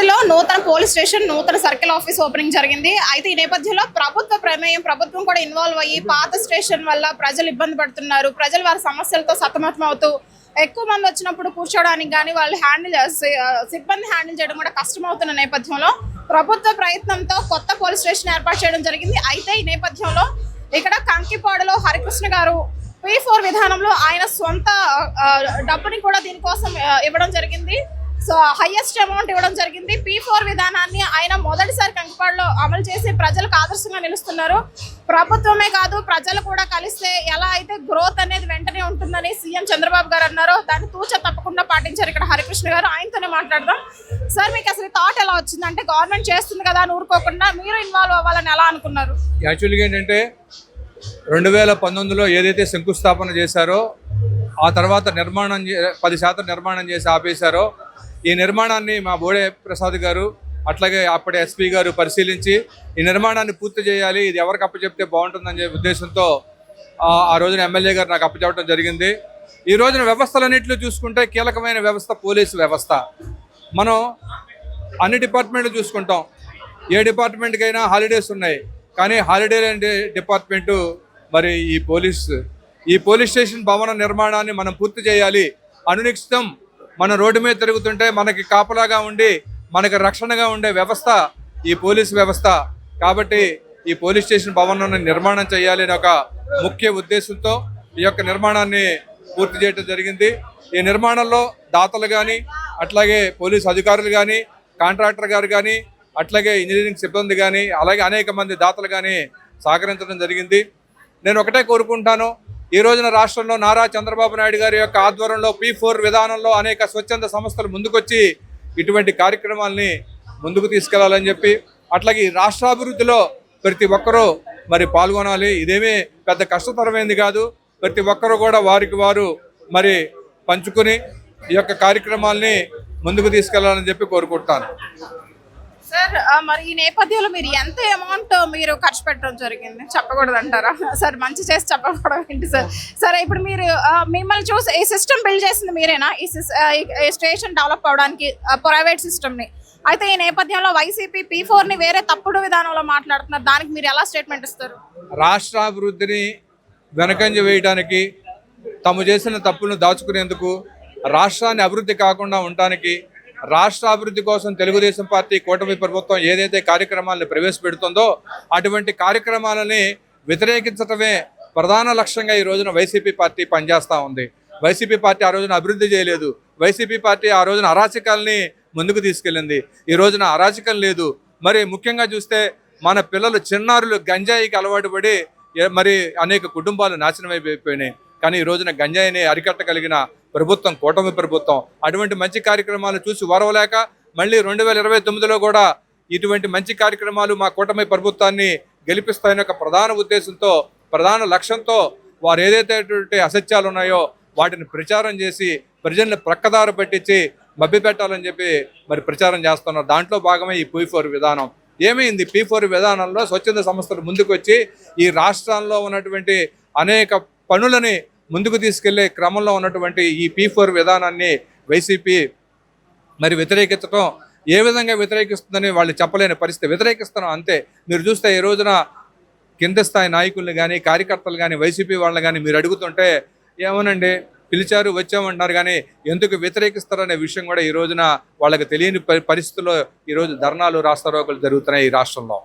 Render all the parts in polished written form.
కంకిపాడులో నూతన police station, నూతన circle office opening జరిగింది. అయితే ఈ నేపథ్యంలో ప్రభుత్వ ప్రమేయం, ప్రభుత్వం కూడా ఇన్వాల్వ్ అయ్యి పాత స్టేషన్ వల్ల ప్రజలు ఇబ్బంది పడుతున్నారు. ప్రజలు వారి సమస్యలతో సతమతం అవుతూ ఎక్కువ మంది వచ్చినప్పుడు కూర్చోడానికి కానీ వాళ్ళు సిబ్బంది హ్యాండిల్ చేయడం కూడా కష్టమవుతున్న నేపథ్యంలో ప్రభుత్వ ప్రయత్నంతో కొత్త పోలీస్ స్టేషన్ ఏర్పాటు చేయడం జరిగింది. అయితే ఈ నేపథ్యంలో ఇక్కడ కంకిపాడులో హరికృష్ణ గారు P4 విధానంలో ఆయన సొంత డబ్బుని కూడా దీనికోసం ఇవ్వడం జరిగింది. సో హైయెస్ట్ అమౌంట్ ఇవ్వడం జరిగింది. P4 విధానాన్ని ఆయన మొదటిసారి కంకిపాడులో అమలు చేసి ప్రజలకు ఆదర్శంగా నిలుస్తున్నారు. ప్రభుత్వమే కాదు, ప్రజలు కూడా కలిస్తే ఎలా అయితే గ్రోత్ అనేది వెంటనే ఉంటుందని సీఎం చంద్రబాబు గారు అన్నారో దాన్ని తూచ తప్పకుండా పాటించారు ఇక్కడ హరికృష్ణ గారు. ఆయనతోనే మాట్లాడదాం. సార్, మీకు అసలు థాట్ ఎలా వచ్చింది? అంటే గవర్నమెంట్ చేస్తుంది కదా అని ఊరుకోకుండా మీరు ఇన్వాల్వ్ అవ్వాలని ఎలా అనుకున్నారు? యాక్చువల్గా ఏంటంటే 2019లో ఏదైతే శంకుస్థాపన చేశారో ఆ తర్వాత 10% నిర్మాణం చేసి ఆపేశారో ఈ నిర్మాణాన్ని మా బోడే ప్రసాద్ గారు అట్లాగే అప్పటి ఎస్పీ గారు పరిశీలించి ఈ నిర్మాణాన్ని పూర్తి చేయాలి, ఇది ఎవరికి అప్పచెప్తే బాగుంటుందనే ఉద్దేశంతో ఆ రోజున ఎమ్మెల్యే గారు నాకు అప్పచెప్పడం జరిగింది. ఈ రోజున వ్యవస్థలన్నింటిలో చూసుకుంటే కీలకమైన వ్యవస్థ పోలీసు వ్యవస్థ. మనం అన్ని డిపార్ట్మెంట్లు చూసుకుంటాం, ఏ డిపార్ట్మెంట్కైనా హాలిడేస్ ఉన్నాయి, కానీ హాలిడే లేని డిపార్ట్మెంటు మరి ఈ పోలీస్ స్టేషన్ భవన నిర్మాణాన్ని మనం పూర్తి చేయాలి. అనునిశ్చితం మన రోడ్డు మీద తిరుగుతుంటే మనకి కాపలాగా ఉండి మనకి రక్షణగా ఉండే వ్యవస్థ ఈ పోలీసు వ్యవస్థ. కాబట్టి ఈ పోలీస్ స్టేషన్ భవనాన్ని నిర్మాణం చేయాలి అనే ఒక ముఖ్య ఉద్దేశంతో ఈ యొక్క నిర్మాణాన్ని పూర్తి చేయడం జరిగింది. ఈ నిర్మాణంలో దాతలు కానీ, అట్లాగే పోలీసు అధికారులు కానీ, కాంట్రాక్టర్ గారు కానీ, అట్లాగే ఇంజనీరింగ్ సిబ్బంది కానీ, అలాగే అనేక మంది దాతలు కానీ సహకరించడం జరిగింది. నేను ఒకటే కోరుకుంటాను, ఈ రోజున రాష్ట్రంలో నారా చంద్రబాబు నాయుడు గారి యొక్క ఆధ్వర్యంలో P4 విధానంలో అనేక స్వచ్ఛంద సంస్థలు ముందుకొచ్చి ఇటువంటి కార్యక్రమాలని ముందుకు తీసుకెళ్లాలని చెప్పి, అట్లాగే ఈ రాష్ట్రాభివృద్ధిలో ప్రతి ఒక్కరూ మరి పాల్గొనాలి. ఇదేమీ పెద్ద కష్టతరమైంది కాదు. ప్రతి ఒక్కరూ కూడా వారికి వారు మరి పంచుకుని ఈ యొక్క కార్యక్రమాల్ని ముందుకు తీసుకెళ్లాలని చెప్పి కోరుకుంటాను. సార్, మరి ఈ నేపథ్యంలో మీరు ఎంత అమౌంట్ మీరు ఖర్చు పెట్టడం జరిగింది చెప్పకూడదు అంటారా? సార్, మంచి చేసి చెప్పకూడదు ఏంటి సార్? సరే, ఇప్పుడు మీరు మిమ్మల్ని చూసి ఈ సిస్టమ్ బిల్డ్ చేసింది మీరేనా? ఈ స్టేషన్ డెవలప్ అవడానికి ప్రైవేట్ సిస్టమ్ని. అయితే ఈ నేపథ్యంలో వైసీపీ P4ని వేరే తప్పుడు విధానంలో మాట్లాడుతున్నారు, దానికి మీరు ఎలా స్టేట్మెంట్ ఇస్తారు? రాష్ట్రాభివృద్ధిని వెనకంజ వేయడానికి, తాము చేసిన తప్పులను దాచుకునేందుకు, రాష్ట్రాన్ని అభివృద్ధి కాకుండా ఉండటానికి, రాష్ట్ర అభివృద్ధి కోసం తెలుగుదేశం పార్టీ కూటమి ప్రభుత్వం ఏదైతే కార్యక్రమాలను ప్రవేశపెడుతుందో అటువంటి కార్యక్రమాలని వ్యతిరేకించడమే ప్రధాన లక్ష్యంగా ఈ రోజున వైసీపీ పార్టీ పనిచేస్తూ ఉంది. వైసీపీ పార్టీ ఆ రోజున అభివృద్ధి చేయలేదు. వైసీపీ పార్టీ ఆ రోజున అరాచకాలని ముందుకు తీసుకెళ్ళింది. ఈ రోజున అరాచకం లేదు. మరి ముఖ్యంగా చూస్తే మన పిల్లలు చిన్నారులు గంజాయికి అలవాటు పడి మరి అనేక కుటుంబాలు నాశనం అయిపోయినాయి. కానీ ఈ రోజున గంజాయిని అరికట్టగలిగిన ప్రభుత్వం కూటమి ప్రభుత్వం. అటువంటి మంచి కార్యక్రమాలు చూసి వరవలేక మళ్ళీ 2029లో కూడా ఇటువంటి మంచి కార్యక్రమాలు మా కూటమి ప్రభుత్వాన్ని గెలిపిస్తాయని ఒక ప్రధాన ఉద్దేశంతో, ప్రధాన లక్ష్యంతో వారు ఏదైతే అసత్యాలు ఉన్నాయో వాటిని ప్రచారం చేసి ప్రజల్ని ప్రక్కదార పట్టించి మభ్యపెట్టాలని చెప్పి మరి ప్రచారం చేస్తున్నారు. దాంట్లో భాగమే ఈ P4 విధానం. ఏమైంది? P4 విధానంలో స్వచ్ఛంద సంస్థలు ముందుకు వచ్చి ఈ రాష్ట్రంలో ఉన్నటువంటి అనేక పనులని ముందుకు తీసుకెళ్లే క్రమంలో ఉన్నటువంటి ఈ P4 విధానాన్ని వైసీపీ మరి వ్యతిరేకించడం, ఏ విధంగా వ్యతిరేకిస్తుందని వాళ్ళు చెప్పలేని పరిస్థితి. వ్యతిరేకిస్తున్నాం అంతే. మీరు చూస్తే ఈ రోజున కింద స్థాయి నాయకుల్ని కానీ, కార్యకర్తలు కానీ, వైసీపీ వాళ్ళని కానీ మీరు అడుగుతుంటే ఏమోనండి పిలిచారు వచ్చామంటున్నారు, కానీ ఎందుకు వ్యతిరేకిస్తారనే విషయం కూడా ఈ రోజున వాళ్ళకి తెలియని పరిస్థితుల్లో ఈరోజు ధర్నాలు, రాస్తారోకలు జరుగుతున్నాయి ఈ రాష్ట్రంలో.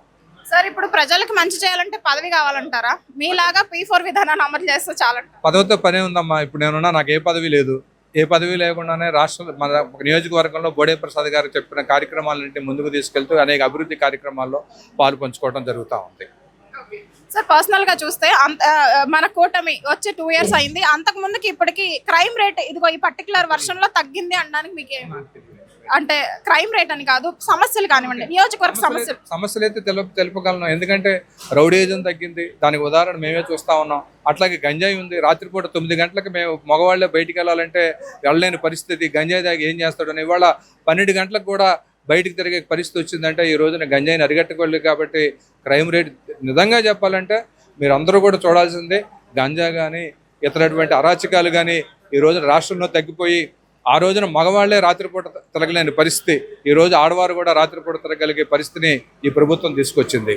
సార్, ఇప్పుడు ప్రజలకు మంచి చేయాలంటే పదవి కావాలంటారా? మీలాగా P4 విధానాన్ని అమలు చేస్తే చాలంట. పదవితో పనే ఉందమ్మా. ఇప్పుడు నేనున్నా, నాకు ఏ పదవి లేదు. ఏ పదవి లేకుండానే మన నియోజకవర్గంలో బోడే ప్రసాద్ గారు చెప్పిన కార్యక్రమాలన్నింటినీ ముందుకు తీసుకెళ్తూ అనేక అభివృద్ధి కార్యక్రమాల్లో పాలు పంచుకోవడం జరుగుతూ ఉంది. సార్, పర్సనల్ గా చూస్తే మన కూటమి వచ్చి 2 years అయింది. అంతకు ముందుకి ఇప్పటికి క్రైమ్ రేట్ ఇదిగో ఈ పర్టికులర్ వర్షంలో తగ్గింది అనడానికి మీకే, అంటే క్రైమ్ రేట్ అని కాదు, సమస్యలు కానివ్వండి, నియోజకవర్గ సమస్యలు అయితే తెలుపగలను. ఎందుకంటే రౌడీజం తగ్గింది, దానికి ఉదాహరణ మేమే చూస్తా ఉన్నాం. అట్లాగే గంజాయి ఉంది. రాత్రిపూట 9 గంటలకు మేము మగవాళ్ళే బయటికి వెళ్ళాలంటే వెళ్ళలేని పరిస్థితి. గంజాయి దాకా ఏం చేస్తాడని ఇవాళ 12 గంటలకు కూడా బయటికి తిరిగే పరిస్థితి వచ్చిందంటే ఈ రోజున గంజాయిని అరిగట్టుకోలేదు. కాబట్టి క్రైమ్ రేట్ నిజంగా చెప్పాలంటే మీరు అందరూ కూడా చూడాల్సిందే. గంజా కానీ ఇతరటువంటి అరాచకాలు కానీ ఈ రోజున రాష్ట్రంలో తగ్గిపోయి ఆ రోజున మగవాళ్లే రాత్రిపూట తిరగలేని పరిస్థితి ఈ రోజు ఆడవారు కూడా రాత్రిపూట తిరగలిగే పరిస్థితిని ఈ ప్రభుత్వం తీసుకొచ్చింది.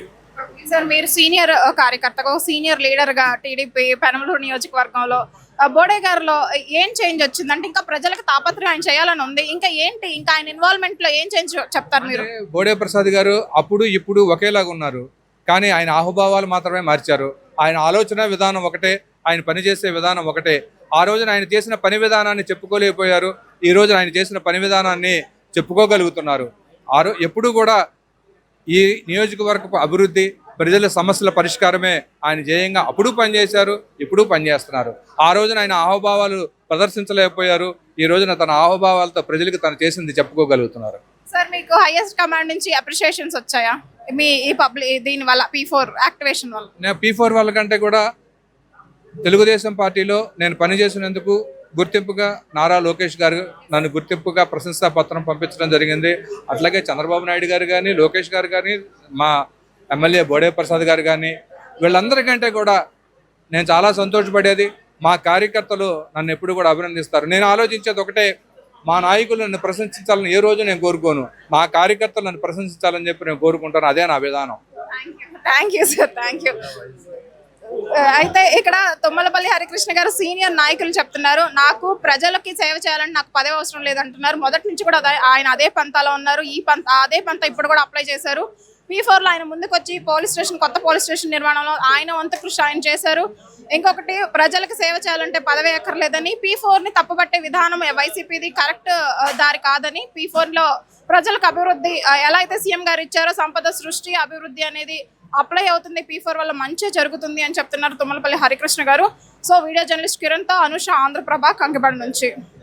సార్ మీరు సీనియర్ కార్యకర్తగా సీనియర్ లీడర్ గా టీడీపీ పెనమలూరు నియోజకవర్గంలో బోడే గారిలో ఏం చేంజ్ వచ్చిందంటే ఇంకా ప్రజలకు తాపత్రయం ఆయన చేయాలని ఉంది, ఇంకా ఏంటి ఇంకా ఆయన ఇన్వాల్వ్మెంట్ లో ఏం చేంజ్ చెప్తారు మీరు? బోడే ప్రసాద్ గారు అప్పుడు ఇప్పుడు ఒకేలాగా ఉన్నారు, కానీ ఆయన ఆహుభావాలు మాత్రమే మార్చారు. ఆయన ఆలోచన విధానం ఒకటే, ఆయన పనిచేసే విధానం ఒకటే. ఆ రోజున ఆయన చేసిన పని విధానాన్ని చెప్పుకోలేకపోయారు, ఈ రోజున ఆయన చేసిన పని విధానాన్ని చెప్పుకోగలుగుతున్నారు. ఎప్పుడు కూడా ఈ నియోజకవర్గపు అభివృద్ధి, ప్రజల సమస్యల పరిష్కారమే ఆయన ధ్యేయంగా అప్పుడు పనిచేశారు, ఇప్పుడు పనిచేస్తున్నారు. ఆ రోజున ఆయన ఆహుభావాలు ప్రదర్శించలేకపోయారు, ఈ రోజున తన ఆహుభావాలతో ప్రజలకు తను చేసింది చెప్పుకోగలుగుతున్నారు. సార్ మీకు హైయెస్ట్ కమాండ్ నుంచి అప్రిషియేషన్స్ వచ్చాయా మీ ఈ దీని వల్ల P4 యాక్టివేషన్ వల్ల? నేను P4 వాళ్ళ కంటే కూడా తెలుగుదేశం పార్టీలో నేను పనిచేసినందుకు గుర్తింపుగా నారా లోకేష్ గారు నన్ను గుర్తింపుగా ప్రశంసా పత్రం పంపించడం జరిగింది. అట్లాగే చంద్రబాబు నాయుడు గారు కానీ, లోకేష్ గారు కానీ, మా ఎమ్మెల్యే బోడే ప్రసాద్ గారు కానీ, వీళ్ళందరికంటే కూడా నేను చాలా సంతోషపడేది మా కార్యకర్తలు నన్ను ఎప్పుడు కూడా అభినందిస్తారు. నేను ఆలోచించేది ఒకటే, మా నాయకులు నన్ను ప్రశంసించాలని ఏ రోజు నేను కోరుకోను, మా కార్యకర్తలు నన్ను ప్రశంసించాలని చెప్పి నేను కోరుకుంటాను. అదే నా విధానం. Thank you sir, thank you. అయితే ఇక్కడ తుమ్మలపల్లి హరికృష్ణ గారు సీనియర్ నాయకులు చెప్తున్నారు, నాకు ప్రజలకి సేవ చేయాలని నాకు పదవి అవసరం లేదంటున్నారు. మొదటి నుంచి కూడా ఆయన అదే పంతాలో ఉన్నారు, అదే పంత ఇప్పుడు కూడా అప్లై చేశారు. P4లో ఆయన ముందుకు వచ్చి కొత్త పోలీస్ స్టేషన్ నిర్మాణంలో ఆయన వంతు కృషి ఆయన చేశారు. ఇంకొకటి, ప్రజలకు సేవ చేయాలంటే పదవి ఎక్కర్లేదని, P4ని తప్పుపట్టే విధానం వైసీపీది కరెక్ట్ దారి కాదని, P4లో ప్రజలకు అభివృద్ధి ఎలా అయితే సీఎం గారు ఇచ్చారో సంపద సృష్టి అభివృద్ధి అనేది అప్లై అవుతుంది, P4 వల్ల మంచి జరుగుతుంది అని చెప్తున్నారు తుమ్మలపల్లి హరికృష్ణ గారు. సో వీడియో జర్నలిస్ట్ కిరణ్తో అనుష, ఆంధ్రప్రభ, కంకిపాడు నుంచి.